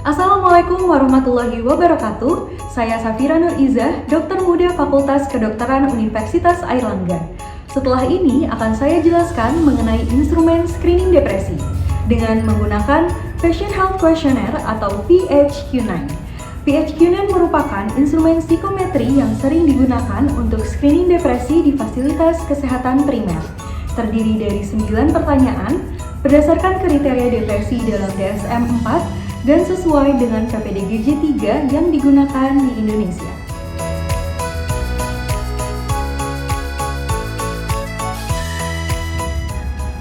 Assalamualaikum warahmatullahi wabarakatuh. Saya Safira Nur Izzah, dokter muda Fakultas Kedokteran Universitas Airlangga. Setelah ini akan saya jelaskan mengenai instrumen screening depresi dengan menggunakan Patient Health Questionnaire atau PHQ-9. PHQ-9 merupakan instrumen psikometri yang sering digunakan untuk screening depresi di fasilitas kesehatan primer. Terdiri dari 9 pertanyaan berdasarkan kriteria depresi dalam DSM-4 dan sesuai dengan KPDGJ 3 yang digunakan di Indonesia.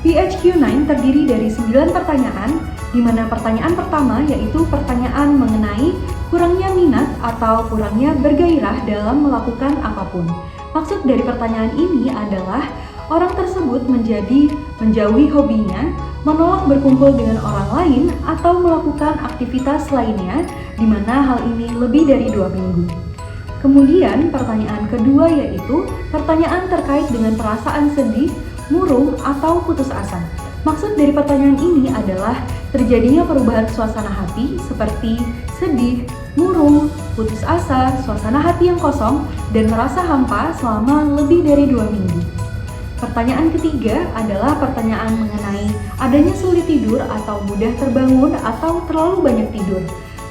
PHQ-9 terdiri dari 9 pertanyaan, di mana pertanyaan pertama yaitu pertanyaan mengenai kurangnya minat atau kurangnya bergairah dalam melakukan apapun. Maksud dari pertanyaan ini adalah orang tersebut menjauhi hobinya, menolak berkumpul dengan orang lain, atau melakukan aktivitas lainnya, di mana hal ini lebih dari 2 minggu. Kemudian pertanyaan kedua yaitu pertanyaan terkait dengan perasaan sedih, murung, atau putus asa. Maksud dari pertanyaan ini adalah terjadinya perubahan suasana hati seperti sedih, murung, putus asa, suasana hati yang kosong, dan merasa hampa selama lebih dari 2 minggu. Pertanyaan ketiga adalah pertanyaan mengenai adanya sulit tidur atau mudah terbangun atau terlalu banyak tidur.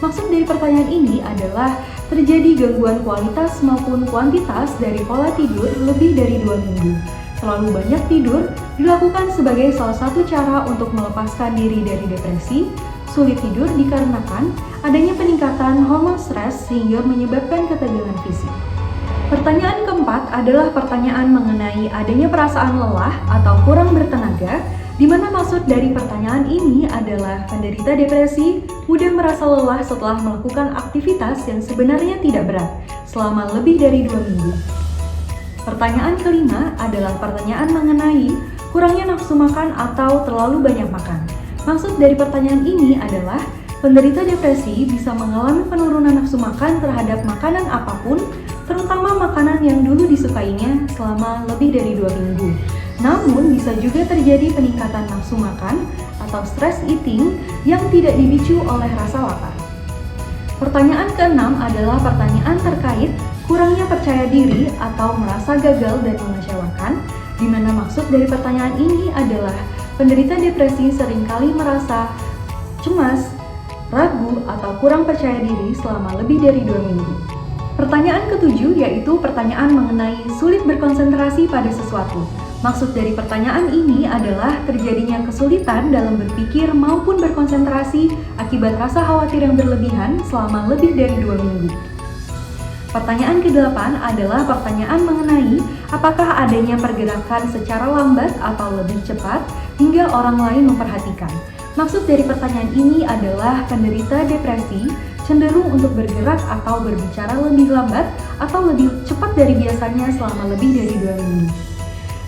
Maksud dari pertanyaan ini adalah terjadi gangguan kualitas maupun kuantitas dari pola tidur lebih dari 2 minggu. Terlalu banyak tidur dilakukan sebagai salah satu cara untuk melepaskan diri dari depresi. Sulit tidur dikarenakan adanya peningkatan hormon stres sehingga menyebabkan ketegangan fisik. Pertanyaan keempat adalah pertanyaan mengenai adanya perasaan lelah atau kurang bertenaga, di mana maksud dari pertanyaan ini adalah penderita depresi mudah merasa lelah setelah melakukan aktivitas yang sebenarnya tidak berat selama lebih dari 2 minggu. Pertanyaan kelima adalah pertanyaan mengenai kurangnya nafsu makan atau terlalu banyak makan. Maksud dari pertanyaan ini adalah penderita depresi bisa mengalami penurunan nafsu makan terhadap makanan apapun, terutama makanan yang dulu disukainya selama lebih dari 2 minggu. Namun bisa juga terjadi peningkatan nafsu makan atau stress eating yang tidak dipicu oleh rasa lapar. Pertanyaan keenam adalah pertanyaan terkait kurangnya percaya diri atau merasa gagal dan mengecewakan, di mana maksud dari pertanyaan ini adalah penderita depresi seringkali merasa cemas, ragu, atau kurang percaya diri selama lebih dari 2 minggu. Pertanyaan ketujuh yaitu pertanyaan mengenai sulit berkonsentrasi pada sesuatu. Maksud dari pertanyaan ini adalah terjadinya kesulitan dalam berpikir maupun berkonsentrasi akibat rasa khawatir yang berlebihan selama lebih dari 2 minggu. Pertanyaan ke-8 adalah pertanyaan mengenai apakah adanya pergerakan secara lambat atau lebih cepat hingga orang lain memperhatikan. Maksud dari pertanyaan ini adalah penderita depresi cenderung untuk bergerak atau berbicara lebih lambat atau lebih cepat dari biasanya selama lebih dari 2 minggu.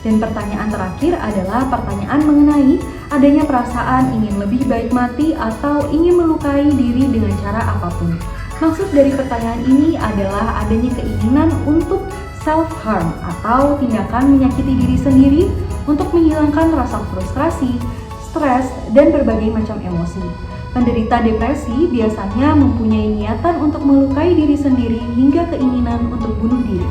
Dan pertanyaan terakhir adalah pertanyaan mengenai adanya perasaan ingin lebih baik mati atau ingin melukai diri dengan cara apapun. Maksud dari pertanyaan ini adalah adanya keinginan untuk self-harm atau tindakan menyakiti diri sendiri untuk menghilangkan rasa frustrasi, stres, dan berbagai macam emosi. Penderita depresi biasanya mempunyai niatan untuk melukai diri sendiri hingga keinginan untuk bunuh diri.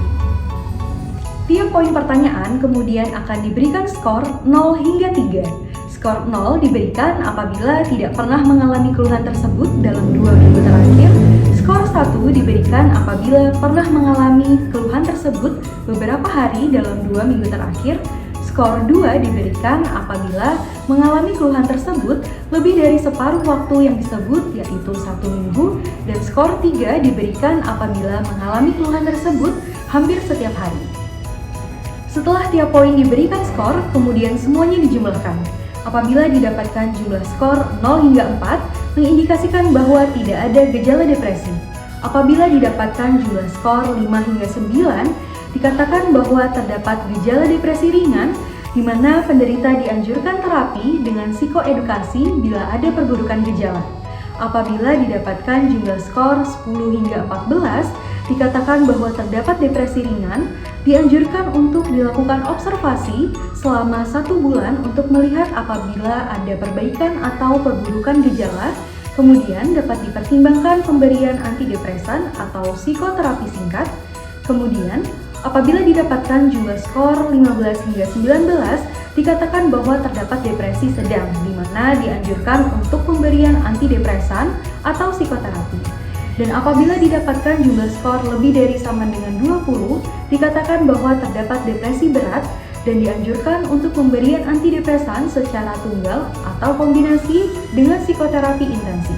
Tiap poin pertanyaan kemudian akan diberikan skor 0 hingga 3. Skor 0 diberikan apabila tidak pernah mengalami keluhan tersebut dalam 2 minggu terakhir. Skor 1 diberikan apabila pernah mengalami keluhan tersebut beberapa hari dalam 2 minggu terakhir. Skor 2 diberikan apabila mengalami keluhan tersebut lebih dari separuh waktu yang disebut yaitu 1 minggu. Dan skor 3 diberikan apabila mengalami keluhan tersebut hampir setiap hari. Setelah tiap poin diberikan skor, kemudian semuanya dijumlahkan. Apabila didapatkan jumlah skor 0 hingga 4, mengindikasikan bahwa tidak ada gejala depresi. Apabila didapatkan jumlah skor 5 hingga 9, dikatakan bahwa terdapat gejala depresi ringan, di mana penderita dianjurkan terapi dengan psikoedukasi bila ada perburukan gejala. Apabila didapatkan jumlah skor 10 hingga 14, dikatakan bahwa terdapat depresi ringan, dianjurkan untuk dilakukan observasi selama 1 bulan untuk melihat apabila ada perbaikan atau perburukan gejala Kemudian dapat dipertimbangkan pemberian antidepresan atau psikoterapi singkat. Kemudian, apabila didapatkan jumlah skor 15 hingga 19, dikatakan bahwa terdapat depresi sedang, di mana dianjurkan untuk pemberian antidepresan atau psikoterapi. Dan apabila didapatkan jumlah skor lebih dari sama dengan 20, dikatakan bahwa terdapat depresi berat dan dianjurkan untuk pemberian antidepresan secara tunggal atau kombinasi dengan psikoterapi intensif.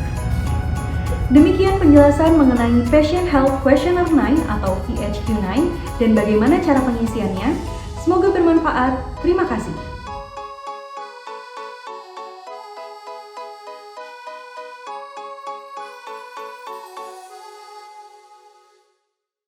Demikian penjelasan mengenai Patient Health Questionnaire 9 atau PHQ-9 dan bagaimana cara pengisiannya. Semoga bermanfaat. Terima kasih.